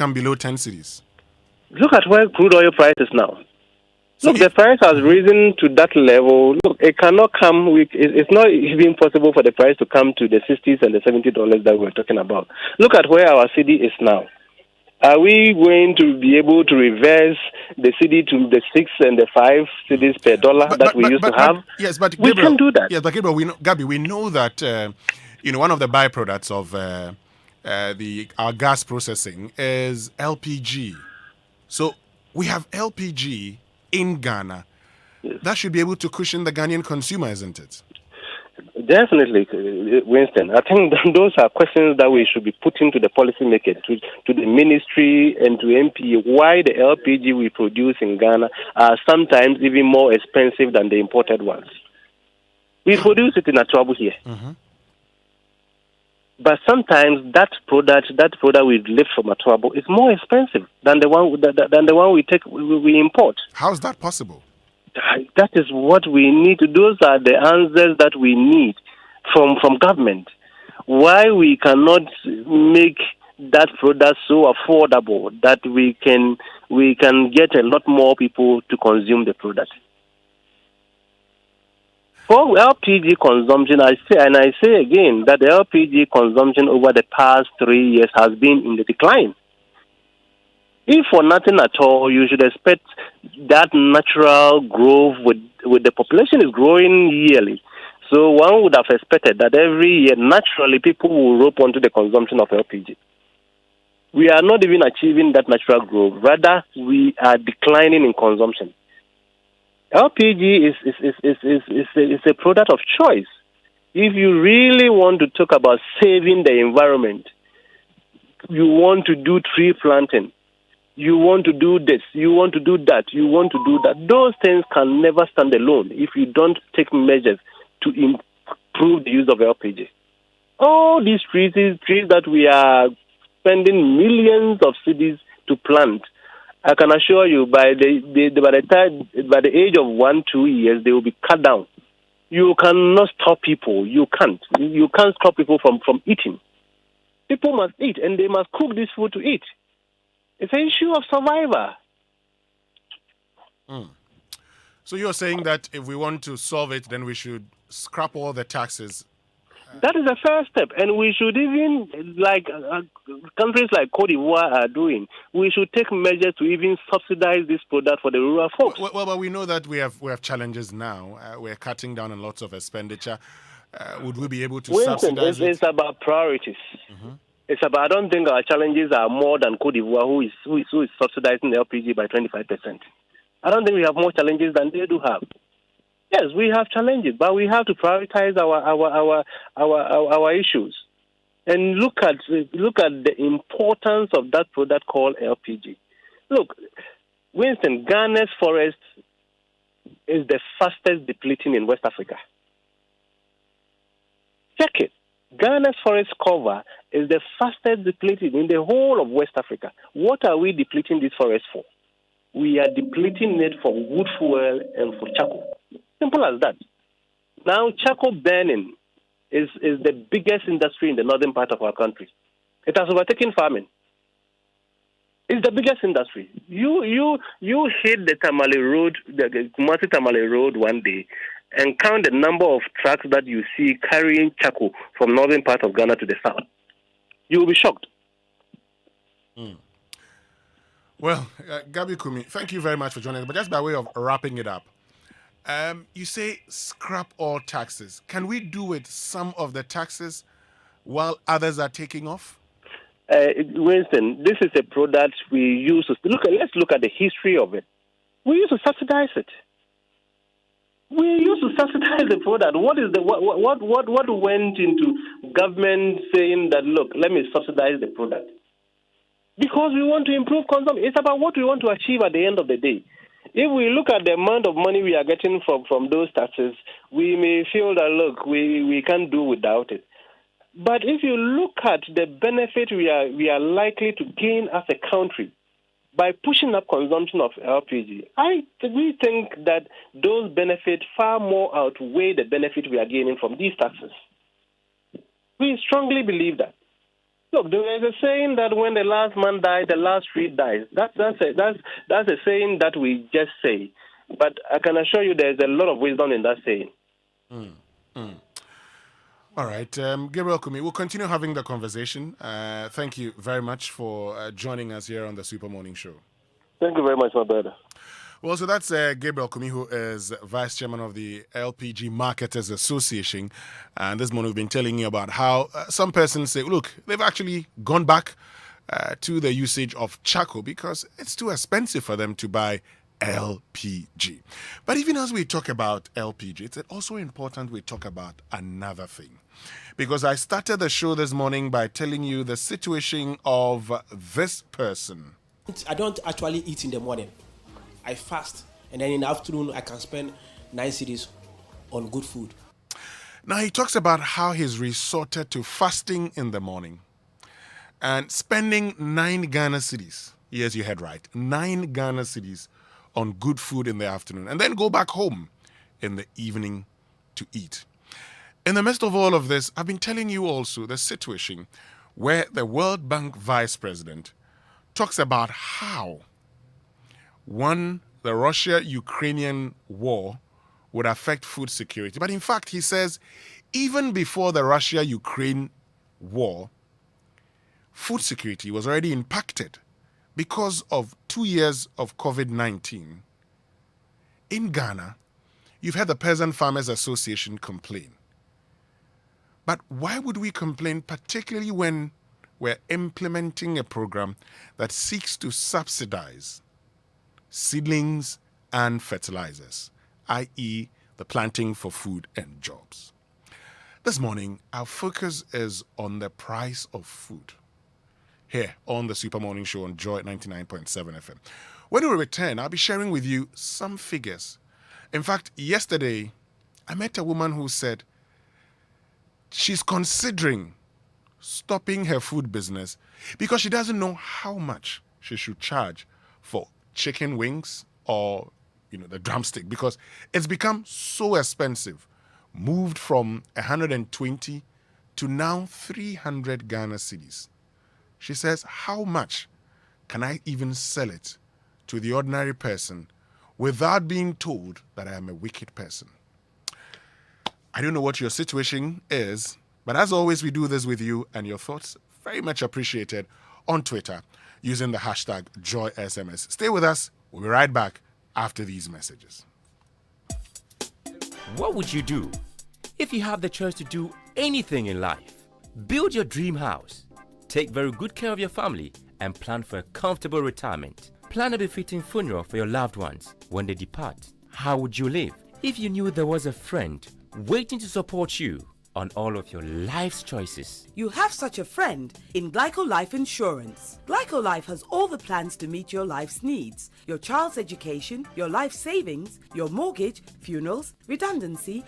come below 10 cities? Look at where crude oil price is now. So Look, the price has risen to that level. Look, it cannot come. It's not even possible for the price to come to the 60s and the $70 that we're talking about. Look at where our city is now. Are we going to be able to reverse the city to the 6 and the 5 cities per dollar that we used to have? Yes, but We Gabriel, can do that. yes, but Gabriel, we know that one of the byproducts of our gas processing is LPG. So we have LPG in Ghana. Yes. That should be able to cushion the Ghanaian consumer, isn't it? Definitely, Winston. I think those are questions that we should be putting to the policymakers, to the ministry, and to MP. Why the LPG we produce in Ghana are sometimes even more expensive than the imported ones. We produce it in Atuabu here, but sometimes that product we lift from Atuabu is more expensive than the one we import. How is that possible? That is what we need. Those are the answers that we need from government. Why we cannot make that product so affordable that we can get a lot more people to consume the product. For LPG consumption, I say again that the LPG consumption over the past 3 years has been in the decline. If for nothing at all, you should expect that natural growth with the population is growing yearly. So one would have expected that every year, naturally, people will rope onto the consumption of LPG. We are not even achieving that natural growth. Rather, we are declining in consumption. LPG is a product of choice. If you really want to talk about saving the environment, you want to do tree planting, you want to do this, you want to do that, you want to do that. Those things can never stand alone if you don't take measures to improve the use of LPG. All these trees that we are spending millions of cedis to plant, I can assure you by the age of 1-2 years, they will be cut down. You cannot stop people. You can't stop people from eating. People must eat, and they must cook this food to eat. It's an issue of survival. So you're saying that if we want to solve it, then we should scrap all the taxes. That is the first step, and we should even, like countries like Cote d'Ivoire are doing, we should take measures to even subsidize this product for the rural folks. Well, but we know that we have challenges now. We're cutting down on lots of expenditure. Would we be able to subsidize it? It's about priorities. It's about. I don't think our challenges are more than Cote d'Ivoire, who is subsidizing the LPG by 25%. I don't think we have more challenges than they do have. Yes, we have challenges, but we have to prioritize our issues and look at the importance of that product called LPG. Look, Winston, Ghana's forest is the fastest depleting in West Africa. Check it. Ghana's forest cover is the fastest depleting in the whole of West Africa. What are we depleting this forest for? We are depleting it for wood fuel and for charcoal. Simple as that. Now, charcoal burning is the biggest industry in the northern part of our country. It has overtaken farming. It's the biggest industry. You hit the Tamale Road, the Kumasi Tamale Road one day, and count the number of trucks that you see carrying charcoal from northern part of Ghana to the south. You will be shocked. Well, Gabi Kumi, thank you very much for joining us. But just by way of wrapping it up, you say scrap all taxes. Can we do with some of the taxes while others are taking off? Winston, this is a product we use to let's look at the history of it. We used to subsidize it. We used to subsidize the product. What went into government saying that, look, let me subsidize the product? Because we want to improve consumption. It's about what we want to achieve at the end of the day. If we look at the amount of money we are getting from those taxes, we may feel that, look, we can't do without it. But if you look at the benefit we are likely to gain as a country by pushing up consumption of LPG, we think that those benefits far more outweigh the benefit we are gaining from these taxes. We strongly believe that. Look, there is a saying that when the last man dies, the last tree dies. That's a saying that we just say. But I can assure you there's a lot of wisdom in that saying. All right, Gabriel Kumi, we'll continue having the conversation. Thank you very much for joining us here on the Super Morning Show. Thank you very much, my brother. Well, so that's Gabriel Kumi, who is Vice Chairman of the LPG Marketers Association. And this morning we've been telling you about how some persons say, look, they've actually gone back to the usage of charcoal because it's too expensive for them to buy LPG. But even as we talk about LPG, it's also important we talk about another thing. Because I started the show this morning by telling you the situation of this person. I don't actually eat in the morning. I fast, and then in the afternoon I can spend 9 cities on good food. Now he talks about how he's resorted to fasting in the morning and spending 9 Ghana cedis. Yes, you heard right. 9 Ghana cedis on good food in the afternoon, and then go back home in the evening to eat. In the midst of all of this, I've been telling you also the situation where the World Bank Vice President talks about how the Russia-Ukrainian war would affect food security. But in fact, he says, even before the Russia-Ukraine war, food security was already impacted because of 2 years of COVID-19. In Ghana, you've had the Peasant Farmers Association complain. But why would we complain, particularly when we're implementing a program that seeks to subsidize seedlings and fertilizers, i.e. the planting for food and jobs? This morning, our focus is on the price of food here on the Super Morning Show on Joy 99.7 FM. When we return, I'll be sharing with you some figures. In fact, yesterday, I met a woman who said she's considering stopping her food business because she doesn't know how much she should charge for chicken wings or the drumstick, because it's become so expensive, moved from 120 to now 300 Ghana cedis. She says, how much can I even sell it to the ordinary person without being told that I am a wicked person? I don't know what your situation is, but as always, we do this with you, and your thoughts very much appreciated on Twitter using the hashtag JoySMS. Stay with us. We'll be right back after these messages. What would you do if you have the choice to do anything in life? Build your dream house, take very good care of your family, and plan for a comfortable retirement. Plan a befitting funeral for your loved ones when they depart. How would you live if you knew there was a friend waiting to support you on all of your life's choices? You have such a friend in Glyco Life Insurance. Glyco Life has all the plans to meet your life's needs. Your child's education, your life savings, your mortgage, funerals, redundancy,